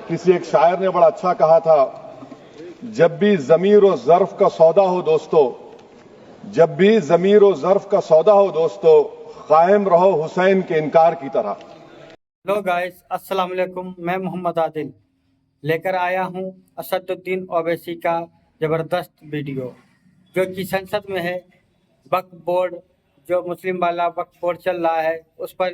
किसी एक शायर ने बड़ा अच्छा कहा था, जब भी ज़मीर और ज़र्फ का सौदा हो दोस्तों, जब भी ज़मीर और ज़र्फ का सौदा हो दोस्तों, कायम रहो हुसैन के इनकार की तरह। हेलो गाइस, अस्सलाम वालेकुम। मैं मोहम्मद आदिल लेकर आया हूं असदुद्दीन ओवैसी का ज़बरदस्त वीडियो जो कि संसद में है। वक्फ बोर्ड, जो मुस्लिम वाला वक्फ बोर्ड चल रहा है, उस पर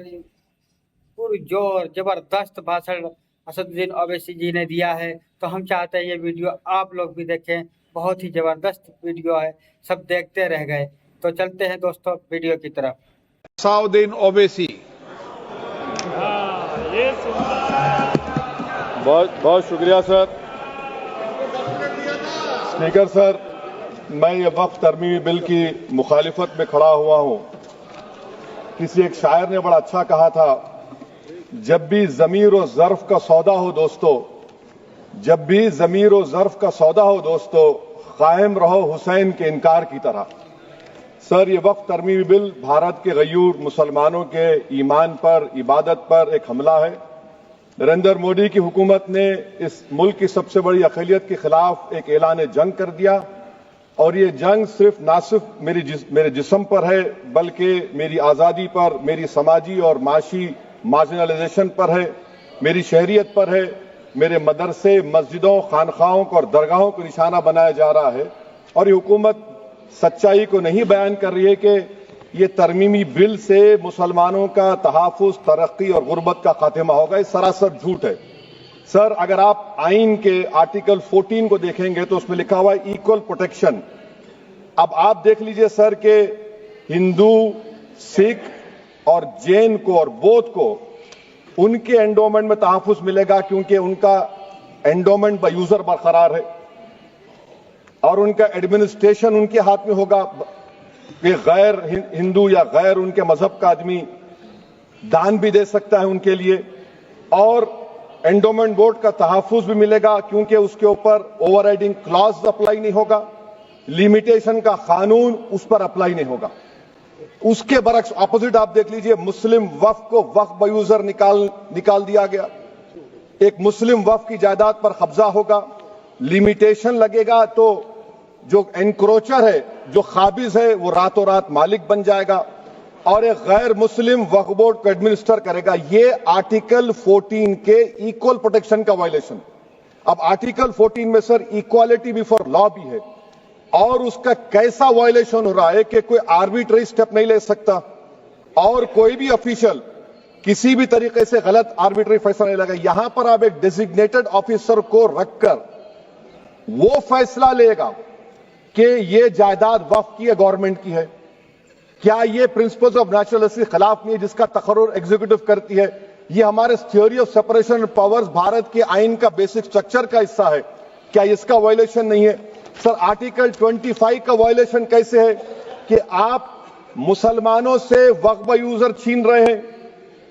पूरी जोर जबरदस्त भाषण असदुद्दीन ओवैसी जी ने दिया है। तो हम चाहते हैं ये वीडियो आप लोग भी देखें। बहुत ही जबरदस्त वीडियो है, सब देखते रह गए। तो चलते हैं दोस्तों वीडियो की तरफ। असदुद्दीन ओवैसी। बहुत शुक्रिया सर। स्पीकर सर, मैं ये वक्फ तरमीमी बिल की मुखालिफत में खड़ा हुआ हूं। किसी एक शायर ने बड़ा अच्छा कहा था, जब भी ज़मीर और ज़र्फ का सौदा हो दोस्तों, जब भी ज़मीर और ज़र्फ का सौदा हो दोस्तों, कायम रहो हुसैन के इनकार की तरह। सर, ये वक्फ तरमीमी बिल भारत के गयूर मुसलमानों के ईमान पर, इबादत पर एक हमला है। नरेंद्र मोदी की हुकूमत ने इस मुल्क की सबसे बड़ी अक़लियत के खिलाफ एक ऐलान जंग कर दिया, और ये जंग ना सिर्फ मेरे जिस्म पर है, बल्कि मेरी आज़ादी पर, मेरी समाजी और माशी मार्जिनलाइजेशन पर है, मेरी शहरियत पर है, मेरे मदरसे, मस्जिदों, खानखाहों और दरगाहों को निशाना बनाया जा रहा है। और ये हुकूमत सच्चाई को नहीं बयान कर रही है कि ये तरमीमी बिल से मुसलमानों का तहफ़्फ़ुज़, तरक्की और गुर्बत का खात्मा होगा। ये सरासर झूठ है। सर, अगर आप आइन के आर्टिकल 14 को देखेंगे तो उसमें लिखा हुआ है इक्वल प्रोटेक्शन। अब आप देख लीजिए सर कि हिंदू, सिख और जैन को और बौद्ध को उनके एंडोमेंट में तहफ़्फ़ुज़ मिलेगा, क्योंकि उनका एंडोमेंट बाय यूजर बरकरार है और उनका एडमिनिस्ट्रेशन उनके हाथ में होगा कि गैर हिंदू या गैर उनके मजहब का आदमी दान भी दे सकता है उनके लिए, और एंडोमेंट बोर्ड का तहफ़्फ़ुज़ भी मिलेगा, क्योंकि उसके ऊपर ओवरराइडिंग क्लॉज अप्लाई नहीं होगा, लिमिटेशन का कानून उस पर अप्लाई नहीं होगा। उसके बरक्स ऑपोजिट आप देख लीजिए, मुस्लिम वक्फ को वक्फ बाय यूजर निकाल दिया गया। एक मुस्लिम वक्फ की जायदाद पर कब्जा होगा, लिमिटेशन लगेगा, तो जो एनक्रोचर है, जो खाबिज है, वो रातों रात मालिक बन जाएगा और एक गैर मुस्लिम वक्फ बोर्ड को एडमिनिस्टर करेगा। ये आर्टिकल 14 के इक्वल प्रोटेक्शन का वायलेशन। अब आर्टिकल 14 में सर इक्वालिटी बिफोर लॉ भी है, और उसका कैसा वायलेशन हो रहा है कि कोई आर्बिट्ररी स्टेप नहीं ले सकता और कोई भी ऑफिशियल किसी भी तरीके से गलत आर्बिट्ररी फैसला नहीं लेगा। यहां पर आप एक डेजिग्नेटेड ऑफिसर को रखकर वो फैसला लेगा कि ये जायदाद वक्फ की है, गवर्नमेंट की है। क्या ये प्रिंसिपल्स ऑफ नेचुरलिटी के खिलाफ नहीं है, जिसका तकर्रुर एग्जीक्यूटिव करती है? ये हमारे theory of separation of powers, Bharat के आइन का बेसिक स्ट्रक्चर का हिस्सा है। क्या इसका वायलेशन नहीं है? सर, आर्टिकल 25 का वायलेशन कैसे है कि आप मुसलमानों से वक्फ बाय यूजर छीन रहे हैं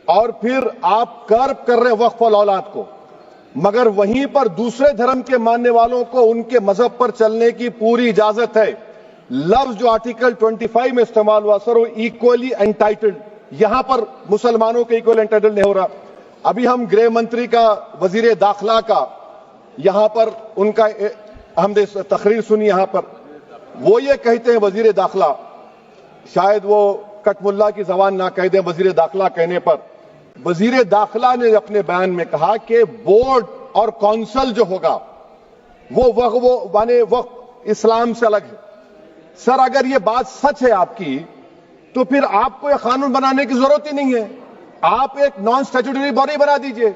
और फिर आप कर्ब कर रहे हैं वक्फ वाल औलाद को, मगर वहीं पर दूसरे धर्म के मानने वालों को उनके मजहब पर चलने की पूरी इजाजत है। लफ्ज जो आर्टिकल 25 में इस्तेमाल हुआ सर, वो इक्वली एंटाइटल्ड, यहां पर मुसलमानों के इक्वल एंटाइटल्ड नहीं हो रहा। अभी हम गृह मंत्री का, वजीर दाखिला का यहां पर उनका हमने तकरीर सुनी, यहां पर वो ये कहते हैं, वजीर दाखिला, शायद वो कटमुल्ला की जबान ना कह दें, वजीर दाखिला कहने पर वजीर दाखिला ने अपने बयान में कहा कि बोर्ड और काउंसिल जो होगा वो माने वक्फ इस्लाम से अलग है। सर, अगर ये बात सच है आपकी, तो फिर आपको यह कानून बनाने की जरूरत ही नहीं है। आप एक नॉन स्टैट्यूटरी बॉडी बना दीजिए।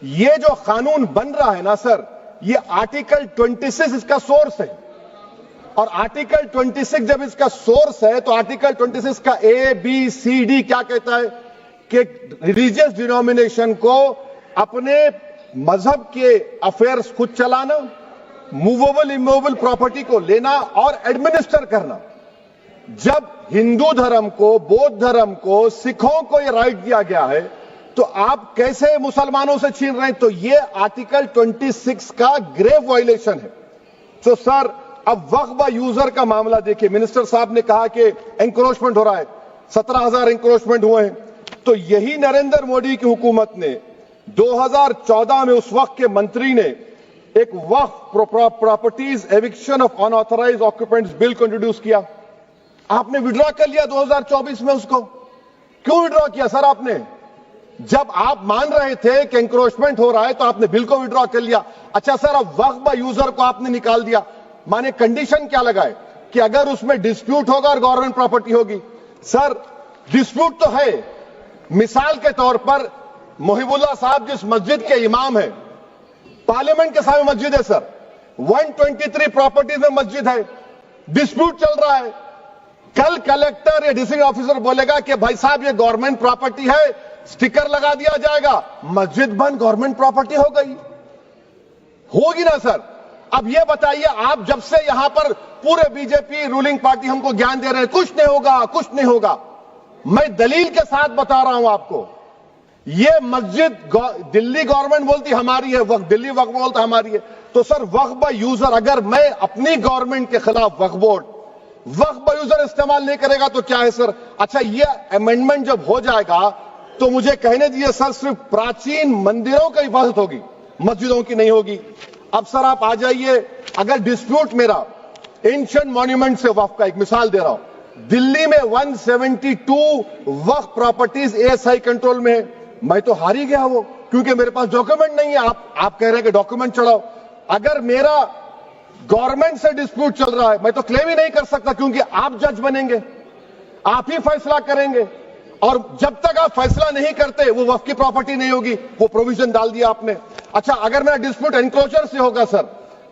ये जो कानून बन रहा है ना सर, ये आर्टिकल 26 इसका सोर्स है, और आर्टिकल 26 जब इसका सोर्स है तो आर्टिकल 26 का ABCD क्या कहता है कि रिलीजियस डिनोमिनेशन को अपने मजहब के अफेयर्स खुद चलाना, मूवेबल इमूवेबल प्रॉपर्टी को लेना और एडमिनिस्टर करना। जब हिंदू धर्म को, बौद्ध धर्म को, सिखों को यह राइट दिया गया है, तो आप कैसे मुसलमानों से छीन रहे हैं? तो यह आर्टिकल 26 का ग्रेव वायलेशन है। तो सर, अब वक्फ बाय यूजर का मामला देखिए, मिनिस्टर साहब ने कहा कि एंक्रोचमेंट हो रहा है, 17,000 एंक्रोचमेंट हुए हैं। तो यही नरेंद्र मोदी की हुकूमत ने 2014 में उस वक्त के मंत्री ने एक Waqf properties eviction of unauthorised occupants bill को इंट्रोड्यूस किया। आपने विड्रॉ कर लिया 2024 में उसको। क्यों विड्रॉ किया सर आपने? जब आप मान रहे थे कि एंक्रोचमेंट हो रहा है तो आपने बिल को विड्रॉ कर लिया। अच्छा सर, अब वक्फ बाय यूजर को आपने निकाल दिया। माने कंडीशन क्या लगाए कि अगर उसमें डिस्प्यूट होगा और गवर्नमेंट प्रॉपर्टी होगी। सर डिस्प्यूट तो है। मिसाल के तौर पर मोहिबुल्लाह साहब जिस मस्जिद के इमाम है, पार्लियामेंट के सामने मस्जिद है सर, 123 प्रॉपर्टीज में मस्जिद है, डिस्प्यूट चल रहा है। कल कलेक्टर या डिस्ट्रिक्ट ऑफिसर बोलेगा कि भाई साहब ये गवर्नमेंट प्रॉपर्टी है, स्टिकर लगा दिया जाएगा, मस्जिद बंद, गवर्नमेंट प्रॉपर्टी हो गई। होगी ना सर? अब ये बताइए, आप जब से यहां पर पूरे बीजेपी रूलिंग पार्टी हमको ज्ञान दे रहे हैं कुछ नहीं होगा, कुछ नहीं होगा, मैं दलील के साथ बता रहा हूं आपको। ये मस्जिद दिल्ली गवर्नमेंट बोलती हमारी है, वक्फ दिल्ली वक्फ बोलता हमारी है। तो सर वक्फ बाय यूजर, अगर मैं अपनी गवर्नमेंट के खिलाफ वक्फ बोर्ड वक्फ बाय यूजर इस्तेमाल नहीं करेगा तो क्या है सर? अच्छा, ये अमेंडमेंट जब हो जाएगा तो मुझे कहने दीजिए सर, सिर्फ प्राचीन मंदिरों की हिफाजत होगी, मस्जिदों की नहीं होगी। अब सर आप आ जाइए, अगर डिस्प्यूट मेरा एंशिएंट मॉन्यूमेंट से वक्फ का, एक मिसाल दे रहा हूं, दिल्ली में 172 वक्फ प्रॉपर्टीज एएसआई कंट्रोल में है, मैं तो हार ही गया वो, क्योंकि मेरे पास डॉक्यूमेंट नहीं है। आप कह रहे हैं कि डॉक्यूमेंट चढ़ाओ। अगर मेरा गवर्नमेंट से डिस्प्यूट चल रहा है, मैं तो क्लेम ही नहीं कर सकता, क्योंकि आप जज बनेंगे, आप ही फैसला करेंगे, और जब तक आप फैसला नहीं करते वो वक्फ की प्रॉपर्टी नहीं होगी। वो प्रोविजन डाल दिया आपने। अच्छा, अगर मेरा डिस्प्यूट एनक्रोचर से होगा सर,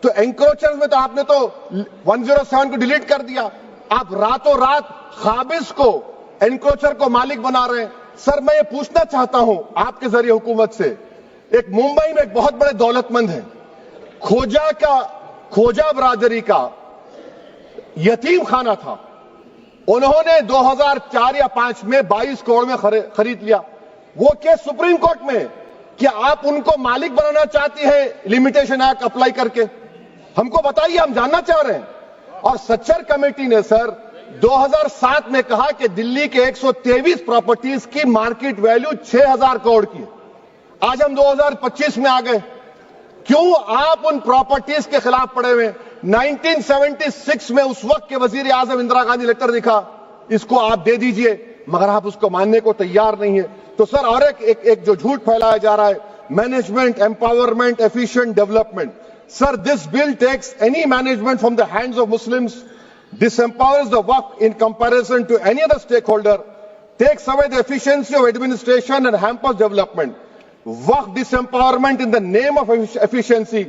तो एनक्रोचर में तो आपने तो 107 को डिलीट कर दिया। आप रातों रात खाबिज को, एनक्रोचर को मालिक बना रहे हैं। सर मैं ये पूछना चाहता हूं आपके जरिए हुकूमत से, एक मुंबई में एक बहुत बड़े दौलतमंद है, खोजा बरादरी का यतीम खाना था, उन्होंने 2004 या 5 में 22 करोड़ में खरीद लिया। वो केस सुप्रीम कोर्ट में, क्या आप उनको मालिक बनाना चाहती है लिमिटेशन एक्ट अप्लाई करके? हमको बताइए, हम जानना चाह रहे हैं। और सच्चर कमेटी ने सर 2007 में कहा कि दिल्ली के 123 प्रॉपर्टीज की मार्केट वैल्यू 6000 करोड़ की। आज हम 2025 में आ गए, क्यों आप उन प्रॉपर्टीज के खिलाफ पड़े हुए? 1976 में उस वक्त के वजीर आजम इंदिरा गांधी लेटर लिखा, इसको आप दे दीजिए, मगर आप उसको मानने को तैयार नहीं है। तो सर और एक जो झूठ फैलाया जा रहा है, management empowerment efficient development. Sir this bill takes any management from the hands of Muslims, disempowers the waqf in comparison to any other stakeholder, takes away the efficiency of administration and hampers development. Waqf disempowerment in the name of efficiency,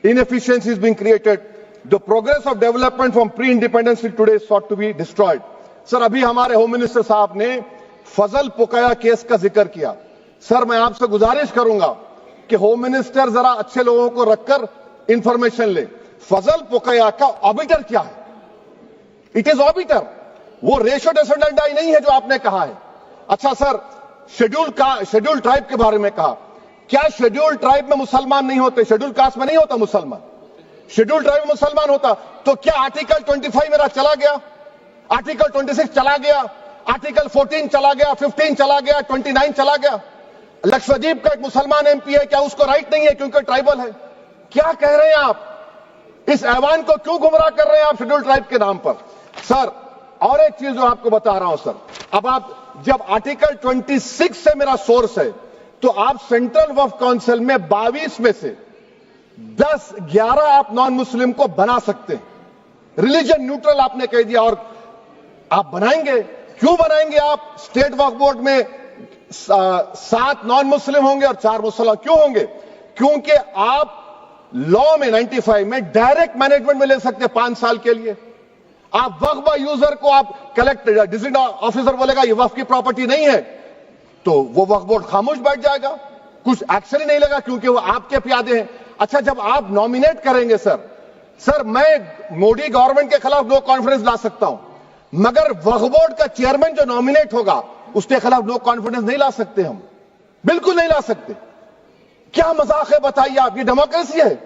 inefficiency is being created. The progress of development from pre-independence till today is sought to be destroyed. Sir अभी हमारे home minister साहब ने फजल पुकाया case का जिक्र किया। Sir मैं आपसे गुजारिश करूंगा कि होम मिनिस्टर जरा अच्छे लोगों को रखकर इंफॉर्मेशन ले। फजल पुकाया का ऑबिटर क्या है? इट इज ऑबिटर, वो रेशो डेसेंडेंटाई नहीं है जो आपने कहा है। अच्छा सर, शेड्यूल ट्राइब के बारे में कहा, क्या शेड्यूल ट्राइब में मुसलमान नहीं होते? शेड्यूल कास्ट में नहीं होता मुसलमान, शेड्यूल ट्राइब में मुसलमान होता। तो क्या आर्टिकल 25 मेरा चला गया, आर्टिकल 26 चला गया, आर्टिकल 14 चला गया, 15 चला गया, 29 चला गया? लक्षद्वीप का एक मुसलमान एमपी है, क्या उसको राइट नहीं है क्योंकि ट्राइबल है? क्या कह रहे हैं आप? इस ऐवान को क्यों गुमराह कर रहे हैं आप शेड्यूल ट्राइब के नाम पर? सर और एक चीज जो आपको बता रहा हूं सर, अब आप जब आर्टिकल 26 से मेरा सोर्स है, तो आप सेंट्रल वक्फ काउंसिल में 22 में से 10-11 आप नॉन मुस्लिम को बना सकते हैं। रिलीजन न्यूट्रल आपने कह दिया, और आप बनाएंगे, क्यों बनाएंगे आप? स्टेट वक्फ बोर्ड में 7 नॉन मुस्लिम होंगे और 4 मुसलमान। क्यों होंगे? क्योंकि आप लॉ में 95 में डायरेक्ट मैनेजमेंट में ले सकते 5 साल के लिए। आप वक्फ बाय यूजर को आप कलेक्टर डिस्ट्रिक्ट ऑफिसर बोलेगा ये वक्फ की प्रॉपर्टी नहीं है, तो वो वक्फ बोर्ड खामोश बैठ जाएगा, कुछ एक्शन ही नहीं लेगा, क्योंकि वो आपके प्यादे हैं। अच्छा, जब आप नॉमिनेट करेंगे सर मैं मोदी गवर्नमेंट के खिलाफ नो कॉन्फिडेंस ला सकता हूं, मगर वक्फ बोर्ड का चेयरमैन जो नॉमिनेट होगा उसके खिलाफ नो कॉन्फिडेंस नहीं ला सकते, हम बिल्कुल नहीं ला सकते। क्या मजाक है बताइए आप? ये डेमोक्रेसी है।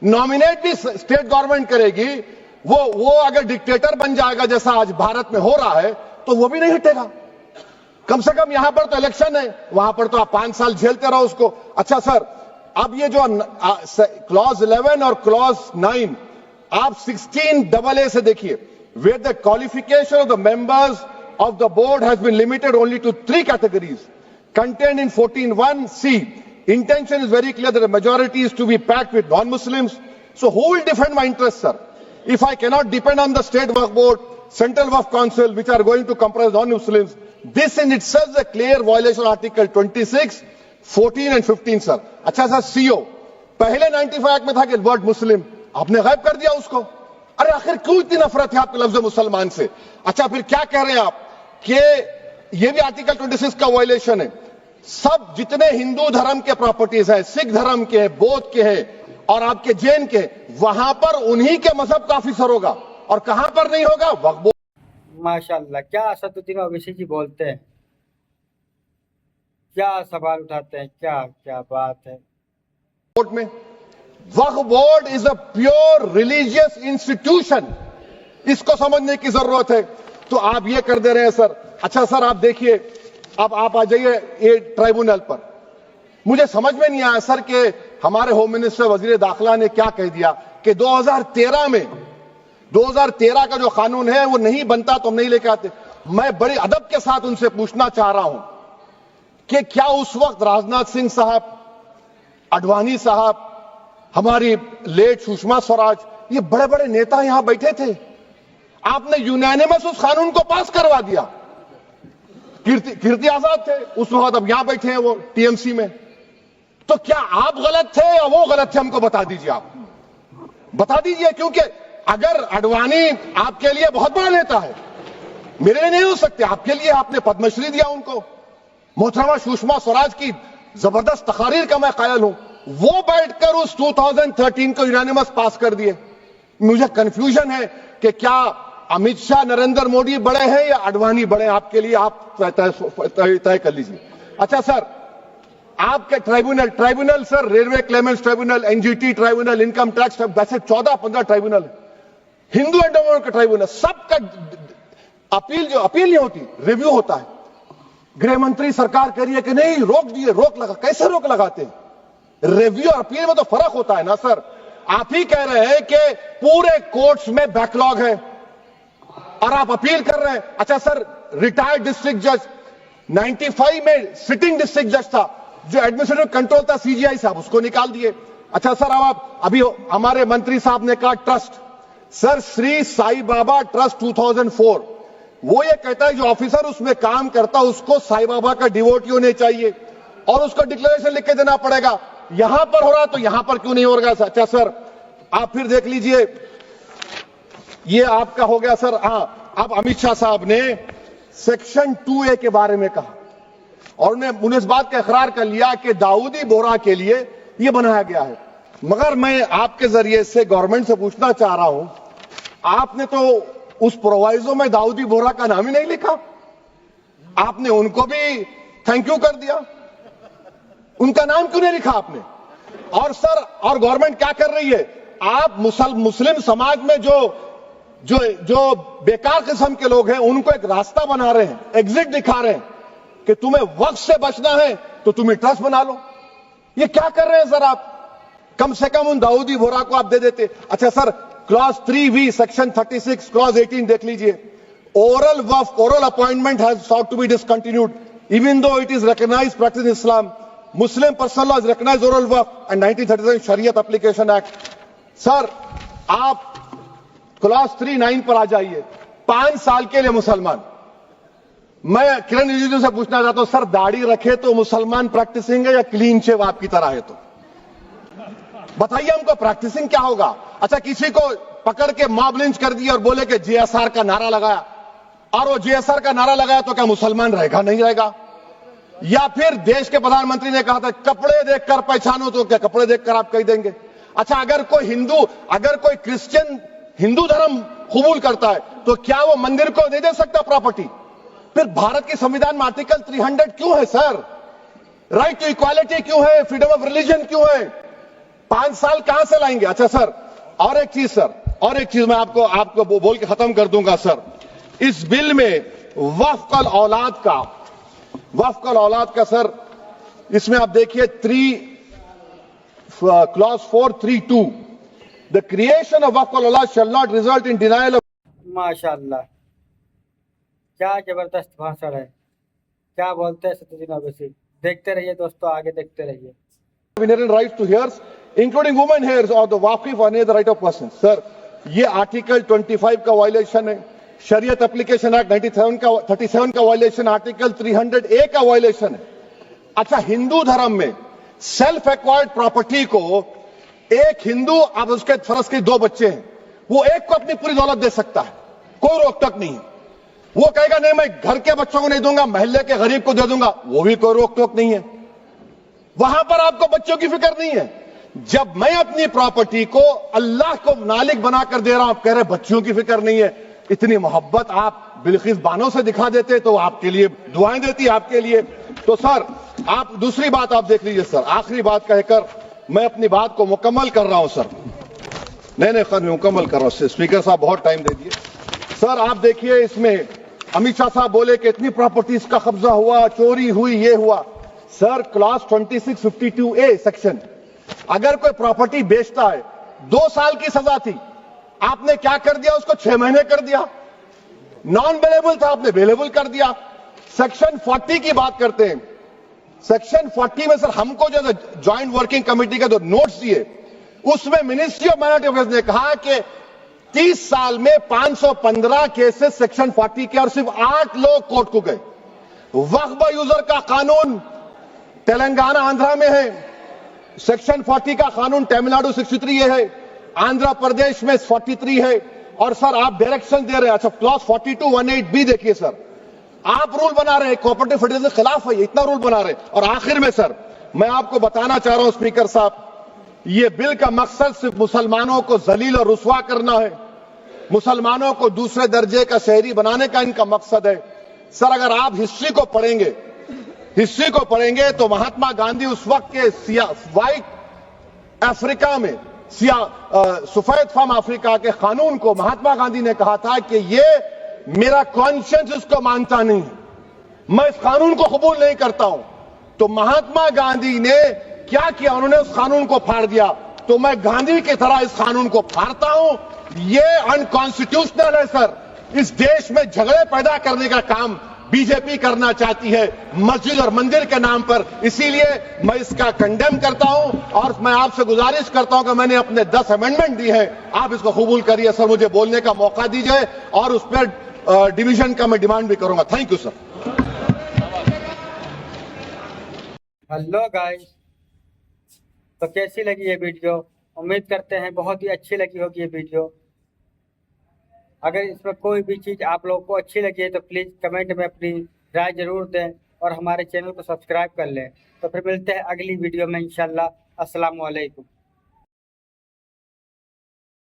नॉमिनेट भी स्टेट गवर्नमेंट करेगी, वो अगर डिक्टेटर बन जाएगा जैसा आज भारत में हो रहा है, तो वो भी नहीं हटेगा। कम से कम यहां पर तो इलेक्शन है, वहां पर तो आप 5 साल झेलते रहो उसको। अच्छा सर, अब ये जो क्लॉज 11 और क्लॉज 9 आप 16AA से देखिए, where the qualification of the members of the board has been limited only to 3 categories contained in 14(1)(c). Intention is very clear that the majority is to be packed with non-Muslims. So who will defend my interests, sir? If I cannot depend on the state Waqf board, central Waqf council, which are going to comprise non-Muslims, this in itself is a clear violation of Article 26, 14 and 15, sir. अच्छा sir, CO पहले 95 act में था कि word मुस्लिम, आपने गायब कर दिया उसको। अरे आखिर क्यों इतनी नफरत है आपके लफ्ज मुसलमान से? अच्छा फिर क्या कह रहे हैं आप कि ये भी आर्टिकल 26 का वायलेशन है। सब जितने हिंदू धर्म के प्रॉपर्टीज हैं, सिख धर्म के हैं, बौद्ध के हैं और आपके जैन के, वहां पर उन्हीं के मजहब का ऑफिसर होगा और कहां पर नहीं होगा? वक्फ बोर्ड। माशाल्लाह, क्या असदुद्दीन ओवैसी जी बोलते हैं, क्या सवाल उठाते हैं, क्या क्या बात है। बोर्ड में Waqf board is a pure religious institution, इसको समझने की जरूरत है। तो आप ये कर दे रहे हैं सर। अच्छा सर, आप देखिए, अब आप आ जाइए ये ट्राइब्यूनल पर। मुझे समझ में नहीं आया सर कि हमारे होम मिनिस्टर वजीर दाखिला ने क्या कह दिया कि 2013 का जो कानून है वो नहीं बनता तो हम नहीं लेके आते। मैं बड़े अदब के साथ उनसे पूछना चाह रहा हूं कि क्या उस वक्त राजनाथ सिंह साहब, अडवाणी साहब, हमारी लेट सुषमा स्वराज, ये बड़े बड़े नेता यहां बैठे थे, आपने यूनानिमस उस कानून को पास करवा दिया। कीर्ति आजाद थे उस वक्त, अब यहां बैठे हैं वो टीएमसी में। तो क्या आप गलत थे या वो गलत थे? हमको बता दीजिए, आप बता दीजिए। क्योंकि अगर अडवाणी आपके लिए बहुत बड़ा नेता है, मेरे लिए नहीं हो सकते, आपके लिए आपने पद्मश्री दिया उनको, मोहतरमा सुषमा स्वराज की जबरदस्त तकारीर का मैं कायल हूं, वो बैठकर उस 2013 को यूनानिमस पास कर दिए। मुझे कंफ्यूजन है कि क्या अमित शाह, नरेंद्र मोदी बड़े हैं या अडवाणी बड़े? आपके लिए आप तय कर लीजिए। अच्छा सर, आपके tribunal sir, railway Clements tribunal, NGT tribunal, income tax, वैसे 14-15 ट्राइब्यूनल है, हिंदू एंडोमेंट का ट्राइब्यूनल, सबका अपील नहीं होती, रिव्यू होता है। गृह मंत्री सरकार कह रही है कि नहीं, रोक दिए, रोक लगा। कैसे रोक लगाते हैं? रिव्यू और अपील में तो फर्क होता है ना सर। आप ही कह रहे हैं कि पूरे कोर्ट्स में बैकलॉग है और आप अपील कर रहे हैं। अच्छा सर, रिटायर्ड डिस्ट्रिक्ट जज 95 में सिटिंग डिस्ट्रिक्ट जज था, जो एडमिनिस्ट्रेटिव कंट्रोल था सीजीआई साहब, उसको निकाल दिए। अच्छा सर, अब आप अभी हमारे मंत्री साहब ने कहा trust, sir Shri Sai Baba trust 2004, वो ये कहता है जो ऑफिसर उसमें काम करता उसको साई बाबा का डिवोटी होने चाहिए और उसको डिक्लेरेशन लिख के देना पड़ेगा। यहां पर हो रहा तो यहां पर क्यों नहीं हो रहा? अच्छा सर, आप फिर देख लीजिए, ये आपका हो गया सर। हां, अब अमित शाह साहब ने सेक्शन 2A के बारे में कहा और उन्होंने इस बात का इकरार कर लिया कि दाऊदी बोहरा के लिए यह बनाया गया है। मगर मैं आपके जरिए से गवर्नमेंट से पूछना चाह रहा हूं, आपने तो उस प्रोवाइजो में दाऊदी बोहरा का नाम ही नहीं लिखा, आपने उनको भी थैंक यू कर दिया, उनका नाम क्यों नहीं लिखा आपने? और सर, और गवर्नमेंट क्या कर रही है? आप मुस्लिम समाज में जो बेकार किस्म के लोग हैं उनको एक रास्ता बना रहे हैं, एग्जिट दिखा रहे हैं कि तुम्हें वक्त से बचना है तो तुम्हें ट्रस्ट बना लो। ये क्या कर रहे हैं सर आप? कम से कम उन दाऊदी बोहरा को आप दे देते। अच्छा sir, clause 3V section 36 clause 18 देख लीजिए, oral Waqf, oral appointment has sought to be discontinued even though it is recognized practice in Islam. Muslim personal law has recognized oral waqf and 1937 Shariat Application Act. Sir, आप clause 3(9) पर आ जाइए, 5 साल के लिए मुसलमान। मैं किरण रिजिजू से पूछना चाहता हूं, सर दाढ़ी रखे तो मुसलमान प्रैक्टिसिंग है या क्लीन शेव आपकी तरह है? तो बताइए हमको, प्रैक्टिसिंग क्या होगा? अच्छा, किसी को पकड़ के मॉब लिंच कर दिया और बोले कि JSR का नारा लगाया, और वो JSR का नारा लगाया तो क्या मुसलमान रहेगा? नहीं रहेगा। या फिर देश के प्रधानमंत्री ने कहा था कपड़े देखकर पहचानो, तो क्या कपड़े देखकर आप कह देंगे? अच्छा, अगर कोई क्रिश्चियन हिंदू धर्म कबूल करता है तो क्या वो मंदिर को नहीं दे सकता प्रॉपर्टी? फिर भारत के संविधान में आर्टिकल 300 क्यों है सर? राइट टू इक्वालिटी क्यों है? फ्रीडम ऑफ रिलीजन क्यों है? 5 साल कहां से लाएंगे? अच्छा सर, और एक चीज सर, और एक चीज मैं आपको बोल के खत्म कर दूंगा सर। इस बिल में वक्फ अल औलाद का वक्फ अल औलाद का सर, इसमें आप देखिए क्लॉज 432, द क्रिएशन ऑफ वक्फ अल औलाद shall not result in denial of. माशाल्लाह, क्या जबरदस्त भाषण है। क्या बोलते हैं असदुद्दीन ओवैसी। देखते रहिए दोस्तों, आगे देखते रहिए। inherent rights to heirs, including women heirs or the waqif or any other right of person. Sir, ये आर्टिकल 25 का वायलेशन है, शरीयत एप्लीकेशन एक्ट 37 का वायलेशन, आर्टिकल 300A का वायलेशन है। अच्छा, हिंदू धर्म में सेल्फ एक्वायर्ड प्रॉपर्टी को एक हिंदू, अब उसके फर्ज के 2 बच्चे हैं, वो एक को अपनी पूरी दौलत दे सकता है, कोई रोक टोक नहीं है। वो कहेगा नहीं मैं घर के बच्चों को नहीं दूंगा, मोहल्ले के गरीब को दे दूंगा, वो भी कोई रोक टोक नहीं है। वहां पर आपको बच्चों की फिक्र नहीं है। जब मैं अपनी प्रॉपर्टी को अल्लाह को मालिक बनाकर दे रहा हूं, आप कह रहे बच्चों की फिक्र नहीं है। इतनी मोहब्बत आप बिल्किस बानो से दिखा देते तो आपके लिए दुआएं देती आपके लिए। तो सर, आप दूसरी बात आप देख लीजिए सर, आखिरी बात कहकर मैं अपनी बात को मुकम्मल कर रहा हूं सर। नहीं खैर, मैं मुकम्मल कर रहा हूं। स्पीकर साहब बहुत टाइम दे दिए। सर आप देखिए, इसमें अमित शाह साहब बोले कि इतनी प्रॉपर्टीज का कब्जा हुआ, चोरी हुई, ये हुआ। सर, क्लॉज 2652A सेक्शन, अगर कोई प्रॉपर्टी बेचता है 2 साल की सजा थी, आपने क्या कर दिया, उसको 6 महीने कर दिया। नॉन अवेलेबल था, आपने अवेलेबल कर दिया। सेक्शन 40 की बात करते हैं। सेक्शन 40 में सर हमको जो ज्वाइंट वर्किंग कमेटी के जो नोट्स दिए, उसमें मिनिस्ट्री ऑफ माइनॉरिटी अफेयर्स ने कहा कि 30 साल में 515 केसेस सेक्शन 40 के, और सिर्फ 8 लोग कोर्ट को गए। वक्फ यूजर का कानून तेलंगाना आंध्रा में है, सेक्शन 40 का कानून तमिलनाडु 63 है, आंध्र प्रदेश में 43 है। और सर आप डायरेक्शन दे रहे हैं। अच्छा, क्लॉज 4218B देखिए सर, आप रूल बना रहे हैं, कोऑपरेटिव फेडरलिज्म के खिलाफ है, इतना रूल बना रहे हैं। और आखिर में सर मैं आपको बताना चाह रहा हूं स्पीकर साहब, ये बिल का मकसद सिर्फ मुसलमानों को जलील और रुस्वा करना है, मुसलमानों को दूसरे दर्जे का शहरी बनाने का इनका मकसद है। सर अगर आप हिस्ट्री को पढ़ेंगे तो महात्मा गांधी उस वक्त के व्हाइट अफ्रीका में सफेद फार्म अफ्रीका के कानून को महात्मा गांधी ने कहा था कि ये मेरा कॉन्शियंस इसको मानता नहीं है, मैं इस कानून को कबूल नहीं करता हूं। तो महात्मा गांधी ने क्या किया, उन्होंने उस कानून को फाड़ दिया। तो मैं गांधी की तरह इस कानून को फाड़ता हूं। ये अनकॉन्स्टिट्यूशनल है सर। इस देश में झगड़े पैदा करने का काम बीजेपी करना चाहती है मस्जिद और मंदिर के नाम पर, इसीलिए मैं इसका कंडेम करता हूं। और मैं आपसे गुजारिश करता हूं कि मैंने अपने 10 अमेंडमेंट दी है, आप इसको कबूल करिए सर, मुझे बोलने का मौका दीजिए और उस पर डिवीजन का मैं डिमांड भी करूंगा। Thank you sir. Hello guys, तो कैसी लगी ये वीडियो? उम्मीद करते हैं बहुत ही अच्छी लगी होगी ये वीडियो। अगर इसमें कोई भी चीज़ आप लोगों को अच्छी लगी है तो प्लीज़ कमेंट में अपनी राय ज़रूर दें और हमारे चैनल को सब्सक्राइब कर लें। तो फिर मिलते हैं अगली वीडियो में इंशाल्लाह। अस्सलाम वालेकुम।